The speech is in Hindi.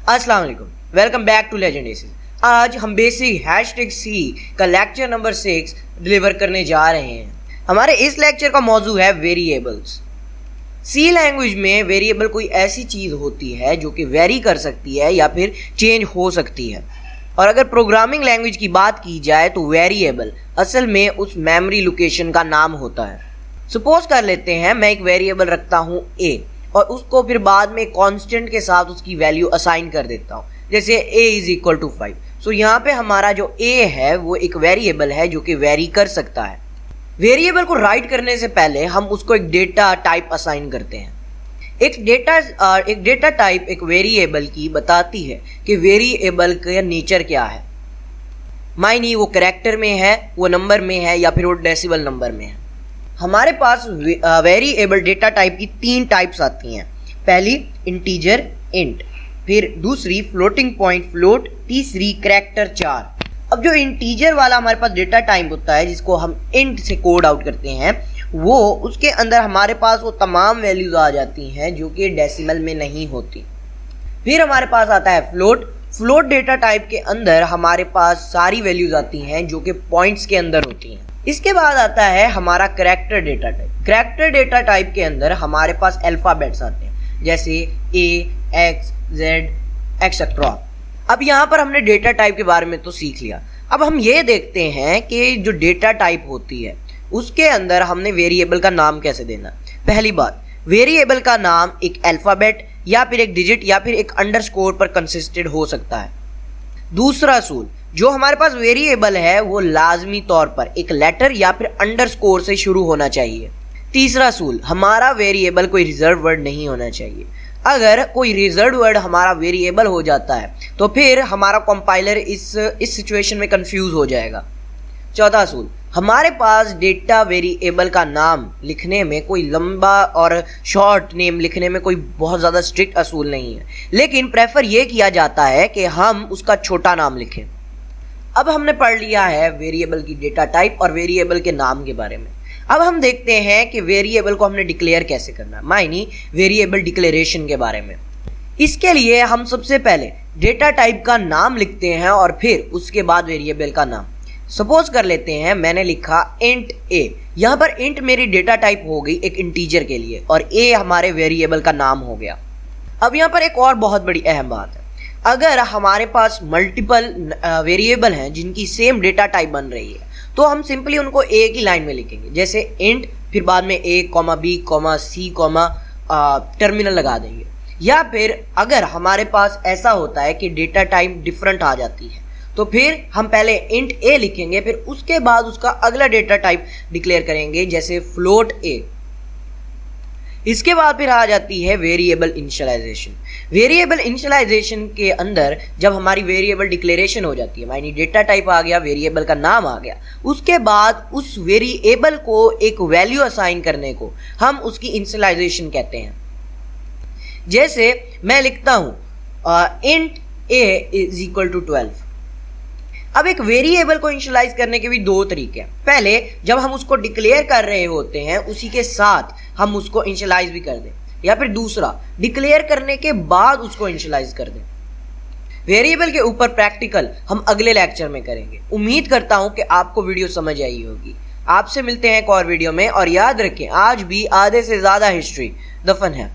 अस्सलाम वालेकुम, welcome back to Legend Aces. आज हम बेसिक हैशटैग सी का लेक्चर नंबर 6 डिलीवर करने जा रहे हैं। हमारे इस लेक्चर का मौजू है वेरिएबल्स। सी लैंग्वेज में वेरिएबल कोई ऐसी चीज़ होती है जो कि वेरी कर सकती है या फिर चेंज हो सकती है। और अगर प्रोग्रामिंग लैंग्वेज की बात की जाए तो वेरिएबल असल में उस मेमोरी लोकेशन का नाम होता है। सपोज कर लेते हैं मैं एक वेरिएबल रखता हूँ ए और उसको फिर बाद में कांस्टेंट के साथ उसकी वैल्यू असाइन कर देता हूँ, जैसे a इज इक्वल टू 5। सो यहाँ पे हमारा जो a है वो एक वेरिएबल है जो कि वेरी कर सकता है। वेरिएबल को राइट करने से पहले हम उसको एक डेटा टाइप असाइन करते हैं। एक डेटा टाइप एक वेरिएबल की बताती है कि वेरिएबल का नेचर क्या है। मायने वो कैरेक्टर में है, वो नंबर में है या फिर वो डेसिमल नंबर में है। हमारे पास वेरिएबल डेटा टाइप की 3 टाइप्स आती हैं। पहली इंटीजर इंट, फिर दूसरी फ्लोटिंग पॉइंट फ्लोट, तीसरी कैरेक्टर 4। अब जो इंटीजर वाला हमारे पास डेटा टाइप होता है जिसको हम इंट से कोड आउट करते हैं, वो उसके अंदर हमारे पास वो तमाम वैल्यूज आ जाती हैं जो कि डेसिमल में नहीं होती। फिर हमारे पास आता है फ्लोट। फ्लोट डेटा टाइप के अंदर हमारे पास सारी वैल्यूज आती हैं जो कि पॉइंट्स के अंदर होती हैं। इसके बाद आता है हमारा character data type. Character data type के अंदर हमारे पास अल्फाबेट्स आते हैं, जैसे ए, एक्स, जेड एक्सेट्रा। अब यहाँ पर हमने डेटा टाइप के बारे में तो सीख लिया। अब हम ये देखते हैं कि जो डेटा टाइप होती है उसके अंदर हमने वेरिएबल का नाम कैसे देना। पहली बात, वेरिएबल का नाम एक अल्फाबेट या फिर एक डिजिट या फिर एक अंडरस्कोर पर कंसिस्टेड हो सकता है। दूसरा असूल, जो हमारे पास वेरिएबल है वो लाजमी तौर पर एक लेटर या फिर अंडरस्कोर से शुरू होना चाहिए। तीसरा असूल, हमारा वेरिएबल कोई रिजर्व वर्ड नहीं होना चाहिए। अगर कोई रिजर्व वर्ड हमारा वेरिएबल हो जाता है तो फिर हमारा कंपाइलर इस सिचुएशन में कंफ्यूज हो जाएगा। चौथा असूल, हमारे पास डेटा वेरिएबल का नाम लिखने में कोई लंबा और शॉर्ट नेम लिखने में कोई बहुत ज़्यादा स्ट्रिक्ट असूल नहीं है, लेकिन प्रेफर ये किया जाता है कि हम उसका छोटा नाम लिखें। अब हमने पढ़ लिया है वेरिएबल की डेटा टाइप और वेरिएबल के नाम के बारे में। अब हम देखते हैं कि वेरिएबल को हमने डिक्लेयर कैसे करना है, मायने वेरिएबल डिक्लेरेशन के बारे में। इसके लिए हम सबसे पहले डेटा टाइप का नाम लिखते हैं और फिर उसके बाद वेरिएबल का नाम। सपोज कर लेते हैं मैंने लिखा इंट ए। यहाँ पर इंट मेरी डेटा टाइप हो गई एक इंटीजर के लिए और ए हमारे वेरिएबल का नाम हो गया। अब यहाँ पर एक और बहुत बड़ी अहम बात है, अगर हमारे पास मल्टीपल वेरिएबल हैं जिनकी सेम डेटा टाइप बन रही है तो हम सिंपली उनको एक ही लाइन में लिखेंगे, जैसे इंट फिर बाद में ए comma B comma C comma terminal लगा देंगे। या फिर अगर हमारे पास ऐसा होता है कि डेटा टाइप डिफरेंट आ जाती है तो फिर हम पहले इंट ए लिखेंगे, फिर उसके बाद उसका अगला डेटा टाइप डिक्लेयर करेंगे, जैसे फ्लोट ए। इसके बाद फिर आ जाती है वेरिएबल इनिशियलाइजेशन। वेरिएबल इनिशियलाइजेशन के अंदर जब हमारी वेरिएबल डिक्लेरेशन हो जाती है, मानी डेटा टाइप आ गया, वेरिएबल का नाम आ गया, उसके बाद उस वेरिएबल को एक वैल्यू असाइन करने को हम उसकी इनिशियलाइजेशन कहते हैं। जैसे मैं लिखता हूँ int A is equal to 12। अब एक वेरिएबल को इनिशियलाइज करने के भी 2 तरीके हैं। पहले जब हम उसको डिक्लेयर कर रहे होते हैं उसी के साथ हम उसको इनिशियलाइज भी कर दें, या फिर दूसरा डिक्लेयर करने के बाद उसको इनिशियलाइज कर दें। वेरिएबल के ऊपर प्रैक्टिकल हम अगले लेक्चर में करेंगे। उम्मीद करता हूं कि आपको वीडियो समझ आई होगी। आपसे मिलते हैं एक और वीडियो में, और याद रखें आज भी आधे से ज़्यादा हिस्ट्री दफन है।